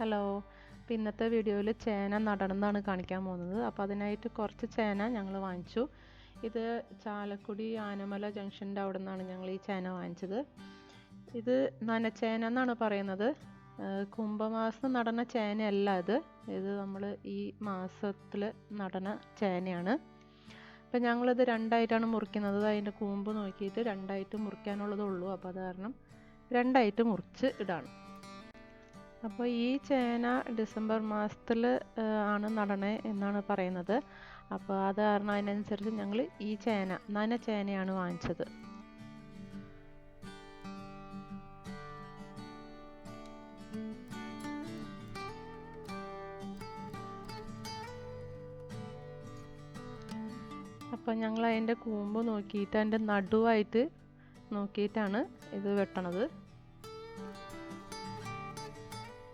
Hello. അപ്പോൾ ഇന്നത്തെ വീഡിയോയിൽ ചേന നടണമെന്നാണ് കാണിക്കാൻ പോകുന്നത്. അപ്പോൾ അതിനായിട്ട് കുറച്ച് ചേന ഞങ്ങൾ വാങ്ങിച്ചു. ഇത് ചാലക്കുടി ആനമല ജംഗ്ഷൻ്റെ അവിടെ നിന്നാണ് ഞങ്ങൾ ഈ ചേന വാങ്ങിച്ചത്. ഇത് നനച്ചേന എന്നാണ് പറയുന്നത്. കുംഭമാസം നടണ ചേനയല്ല ഇത് നമ്മൾ ഈ മാസത്തിൽ നടണ ചേനയാണ്. അപ്പോൾ ഞങ്ങളിത് രണ്ടായിട്ടാണ് മുറിക്കുന്നത്. അതിൻ്റെ കൂമ്പ് നോക്കിയിട്ട് രണ്ടായിട്ട് മുറിക്കാനുള്ളതുള്ളൂ. അപ്പോൾ അത് കാരണം രണ്ടായിട്ട് മുറിച്ച് ഇടാണ്. അപ്പോൾ ഈ ചേന ഡിസംബർ മാസത്തിൽ ആണ് നടണേ എന്നാണ് പറയുന്നത്. അപ്പോൾ അത് കാരണം അതിനനുസരിച്ച് ഞങ്ങൾ ഈ ചേന നനച്ചേനയാണ് വാങ്ങിച്ചത്. അപ്പോൾ ഞങ്ങൾ അതിൻ്റെ കൂമ്പ് നോക്കിയിട്ട് അതിൻ്റെ നടുവായിട്ട് നോക്കിയിട്ടാണ് ഇത് വെട്ടണത്.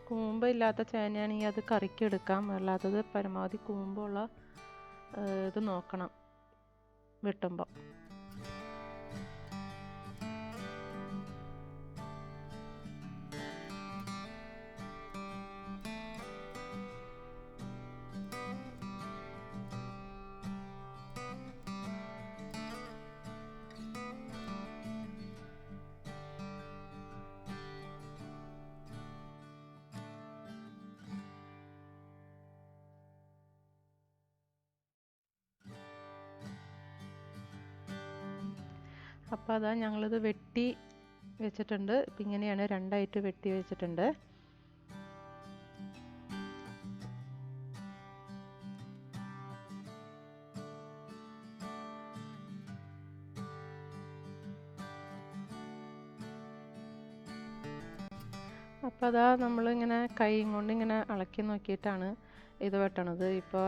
കൂമ്പ് ഇല്ലാത്ത ചേനയാണെങ്കിൽ അത് കറിക്ക് എടുക്കാം, അല്ലാത്തത് പരമാവധി കൂമ്പുള്ള ഇത് നോക്കണം വെട്ടുമ്പോൾ. അപ്പോൾ അതാ ഞങ്ങളിത് വെട്ടി വെച്ചിട്ടുണ്ട്. ഇപ്പം ഇങ്ങനെയാണ് രണ്ടായിട്ട് വെട്ടി വെച്ചിട്ടുണ്ട്. അപ്പോൾ അതാ നമ്മളിങ്ങനെ കൈ കൊണ്ട് ഇങ്ങനെ ഇളക്കി നോക്കിയിട്ടാണ് ഇത് വെട്ടണത്. ഇപ്പോൾ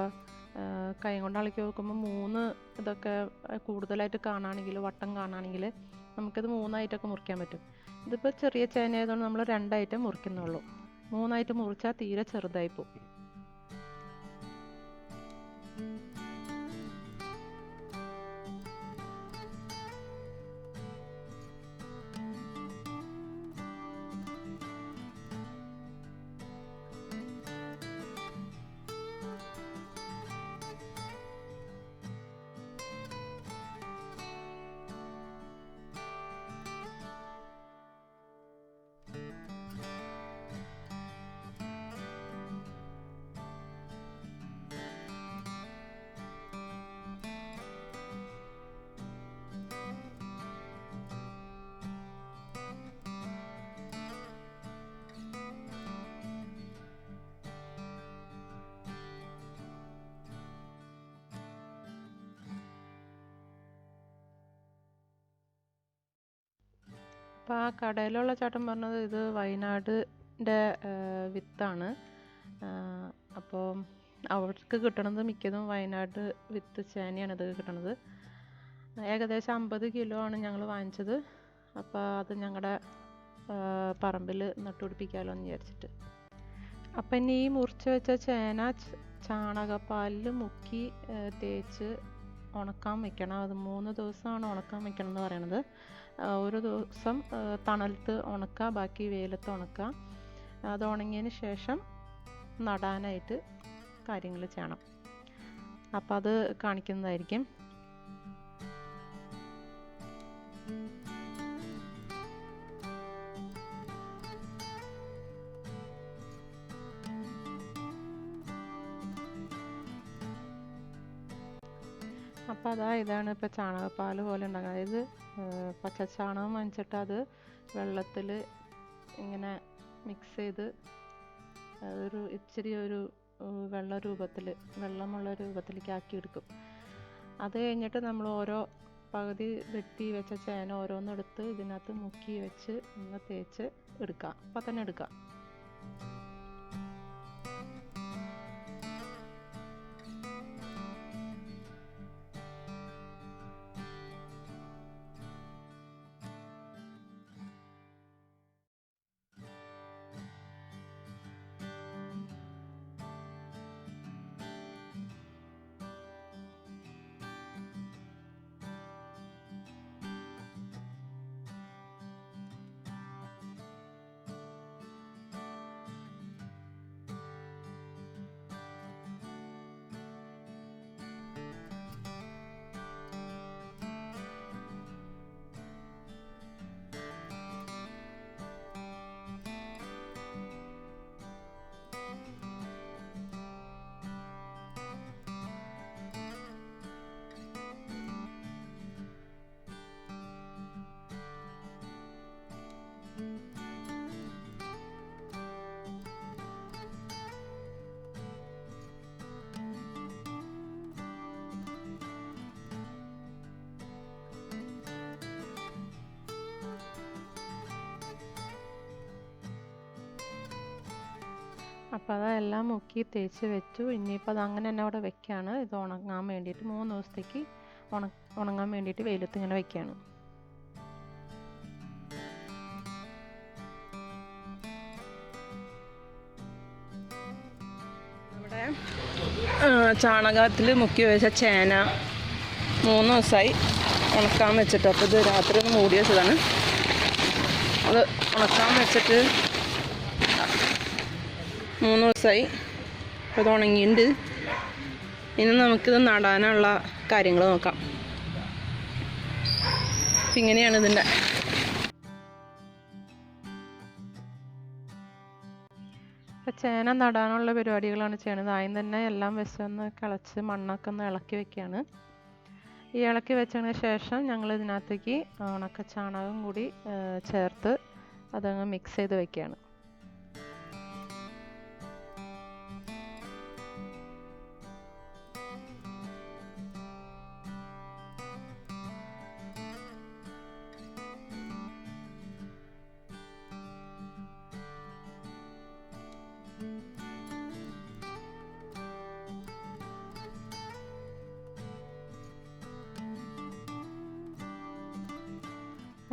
കൈ കൊണ്ട് ഇളക്കി നോക്കുമ്പോൾ 3 ഇതൊക്കെ കൂടുതലായിട്ട് കാണുകയാണെങ്കിൽ, വട്ടം കാണുകയാണെങ്കിൽ നമുക്കിത് 3ആയിട്ടൊക്കെ മുറിക്കാൻ പറ്റും. ഇതിപ്പോൾ ചെറിയ ചേന ആയതുകൊണ്ട് നമ്മൾ 2ആയിട്ടേ മുറിക്കുന്നുള്ളൂ. 3ആയിട്ട് മുറിച്ചാൽ തീരെ ചെറുതായി പോകും. അപ്പോൾ ആ കടയിലുള്ള ചേട്ടൻ പറഞ്ഞത് ഇത് വയനാടിൻ്റെ വിത്താണ്. അപ്പോൾ അവർക്ക് കിട്ടണത് മിക്കതും വയനാട് വിത്ത് ചേനയാണ് ഇത് കിട്ടണത്. ഏകദേശം 50 കിലോ ആണ് ഞങ്ങൾ വാങ്ങിച്ചത്. അപ്പോൾ അത് ഞങ്ങളുടെ പറമ്പിൽ നട്ടുപിടിപ്പിക്കാമല്ലോ എന്ന് വിചാരിച്ചിട്ട്. അപ്പം ഇനി ഈ മുറിച്ച് വെച്ച ചേന ചാണകപ്പാലിൽ മുക്കി തേച്ച് ഉണക്കാൻ വെക്കണം. അത് 3 ദിവസമാണ് ഉണക്കാൻ വെക്കണം എന്ന് പറയണത്. ഒരു ദിവസം തണലത്ത് ഉണക്കുക, ബാക്കി വെയിലത്ത് ഉണക്കുക. അത് ഉണങ്ങിയതിന് ശേഷം നടാനായിട്ട് കാര്യങ്ങൾ ചെയ്യണം. അപ്പം അത് കാണിക്കുന്നതായിരിക്കും. അപ്പോൾ ഇതാണ് ഇപ്പോൾ ചാണകപ്പാൽ പോലെ ഉണ്ടാക്കുന്നത്. അതായത് പച്ചച്ചാണകം വാങ്ങിച്ചിട്ട് അത് വെള്ളത്തിൽ ഇങ്ങനെ മിക്സ് ചെയ്ത് അതൊരു ഇച്ചിരി ഒരു വെള്ളമുള്ള രൂപത്തിലേക്ക് ആക്കിയെടുക്കും. അത് കഴിഞ്ഞിട്ട് നമ്മൾ ഓരോ പകുതി വെട്ടി വെച്ച ചേന ഓരോന്നെടുത്ത് ഇതിനകത്ത് മുക്കി വെച്ച് ഒന്ന് തേച്ച് എടുക്കാം. അപ്പം തന്നെ എടുക്കാം. അപ്പോൾ അതെല്ലാം മുക്കി തേച്ച് വെച്ചു. ഇനിയിപ്പോൾ അത് അങ്ങനെ തന്നെ അവിടെ വെക്കുകയാണ്. ഇത് ഉണങ്ങാൻ വേണ്ടിയിട്ട് 3 ദിവസത്തേക്ക് ഉണങ്ങാൻ വേണ്ടിയിട്ട് വെയിലത്ത് ഇങ്ങനെ വെക്കുകയാണ്. ഇവിടെ ചാണകത്തിൽ മുക്കി വെച്ച ചേന 3 ദിവസമായി ഉണക്കാൻ വെച്ചിട്ട്. അപ്പോൾ ഇത് രാത്രി ഒന്ന് മൂടി വെച്ചതാണ്. അത് ഉണക്കാൻ വെച്ചിട്ട് 3 ദിവസമായി. അപ്പോൾ ഇത് ഉണങ്ങിയിട്ടുണ്ട്. ഇനി നമുക്കിത് നടാനുള്ള കാര്യങ്ങൾ നോക്കാം. അപ്പം ഇങ്ങനെയാണ് ഇതിൻ്റെ. അപ്പോൾ ചേന നടാനുള്ള പരിപാടികളാണ് ചെയ്യണത്. ആദ്യം തന്നെ എല്ലാം വെച്ചൊന്ന് കിളച്ച് മണ്ണൊക്കെ ഒന്ന് ഇളക്കി വെക്കുകയാണ്. ഈ ഇളക്കി വെച്ചതിന് ശേഷം ഞങ്ങൾ ഇതിനകത്തേക്ക് ഉണക്ക ചാണകം കൂടി ചേർത്ത് അതങ്ങ് മിക്സ് ചെയ്ത് വെക്കുകയാണ്.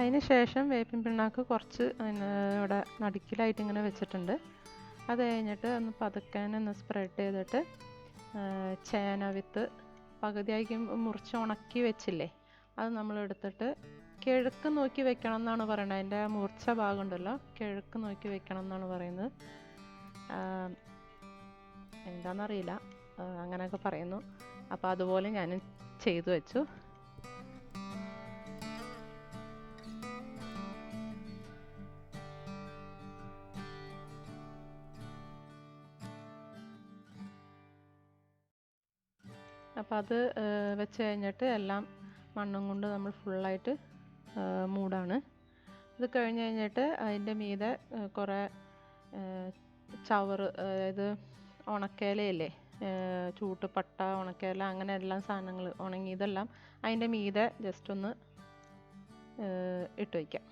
അതിന് ശേഷം വേപ്പിൻ പിണ്ണാക്ക് കുറച്ച് ഇവിടെ നടുക്കിലായിട്ട് ഇങ്ങനെ വെച്ചിട്ടുണ്ട്. അത് കഴിഞ്ഞിട്ട് ഒന്ന് പതുക്കെ ഒന്ന് സ്പ്രെഡ് ചെയ്തിട്ട് ചേന വിത്ത് പകുതിയാക്കി മുറിച്ച് ഉണക്കി വെച്ചില്ലേ, അത് നമ്മൾ എടുത്തിട്ട് കിഴക്ക് നോക്കി വെക്കണം എന്നാണ് പറയുന്നത്. അതിൻ്റെ മൂർച്ച ഭാഗം ഉണ്ടല്ലോ, കിഴക്ക് നോക്കി വെക്കണം എന്നാണ് പറയുന്നത്. എന്താണെന്നറിയില്ല, അങ്ങനെയൊക്കെ പറയുന്നു. അപ്പോൾ അതുപോലെ ഞാൻ ചെയ്തു വെച്ചു. അപ്പോൾ അത് വെച്ച് കഴിഞ്ഞിട്ട് എല്ലാം മണ്ണും കൊണ്ട് നമ്മൾ ഫുള്ളായിട്ട് മൂടാണ്. ഇത് കഴിഞ്ഞ് കഴിഞ്ഞിട്ട് അതിൻ്റെ മീതെ കുറേ ചവറ്, അതായത് ഉണക്കേലയില്ലേ, ചൂട്ടുപട്ട, ഉണക്കേല, അങ്ങനെ എല്ലാം സാധനങ്ങൾ ഉണങ്ങിയതെല്ലാം അതിൻ്റെ മീതെ ജസ്റ്റ് ഒന്ന് ഇട്ട് വയ്ക്കാം.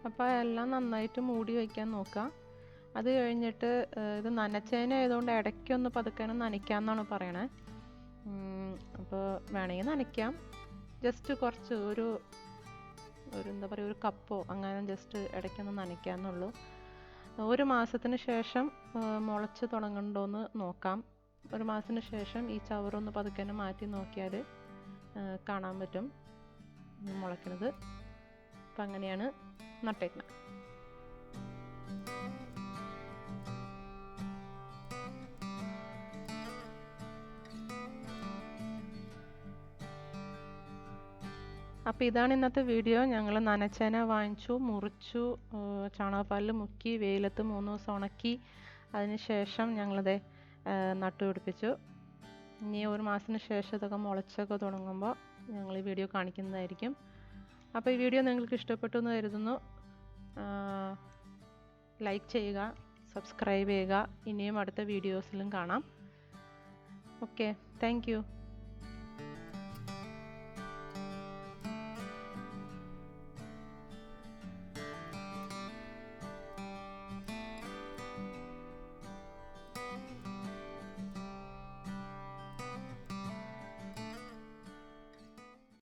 അപ്പോൾ എല്ലാം നന്നായിട്ട് മൂടി വയ്ക്കാൻ നോക്കാം. അത് കഴിഞ്ഞിട്ട് ഇത് നനച്ചേന ആയതുകൊണ്ട് ഇടയ്ക്കൊന്ന് പതുക്കെ നനയ്ക്കാമെന്നാണ് പറയണേ. അപ്പോൾ വേണമെങ്കിൽ നനയ്ക്കാം. ജസ്റ്റ് കുറച്ച് ഒരു എന്താ പറയുക, ഒരു കപ്പോ അങ്ങനെ ജസ്റ്റ് ഇടയ്ക്കൊന്ന് നനയ്ക്കാമെന്നുള്ളൂ. 1 മാസത്തിന് ശേഷം മുളച്ച് തുടങ്ങണ്ടോയെന്ന് നോക്കാം. 1 മാസത്തിന് ശേഷം ഈ ചവറൊന്ന് പതുക്കെ മാറ്റി നോക്കിയാൽ കാണാൻ പറ്റും മുളയ്ക്കുന്നത്. അപ്പം അങ്ങനെയാണ് നട്ടേക്കുന്നത്. അപ്പോൾ ഇതാണ് ഇന്നത്തെ വീഡിയോ. ഞങ്ങൾ നനച്ചേന വാങ്ങിച്ചു, മുറിച്ചു, ചാണകപ്പാലിൽ മുക്കി വെയിലത്ത് 3 ദിവസം ഉണക്കി, അതിന് ശേഷം ഞങ്ങളിത് നട്ടുപിടിപ്പിച്ചു. ഇനി 1 മാസത്തിന് ശേഷം ഇതൊക്കെ മുളച്ചൊക്കെ തുടങ്ങുമ്പോൾ ഞങ്ങൾ ഈ വീഡിയോ കാണിക്കുന്നതായിരിക്കും. അപ്പോൾ ഈ വീഡിയോ നിങ്ങൾക്ക് ഇഷ്ടപ്പെട്ടു എന്ന് കരുതുന്നു. ലൈക്ക് ചെയ്യുക, സബ്സ്ക്രൈബ് ചെയ്യുക. ഇനിയും അടുത്ത വീഡിയോസിലും കാണാം. Okay, thank you.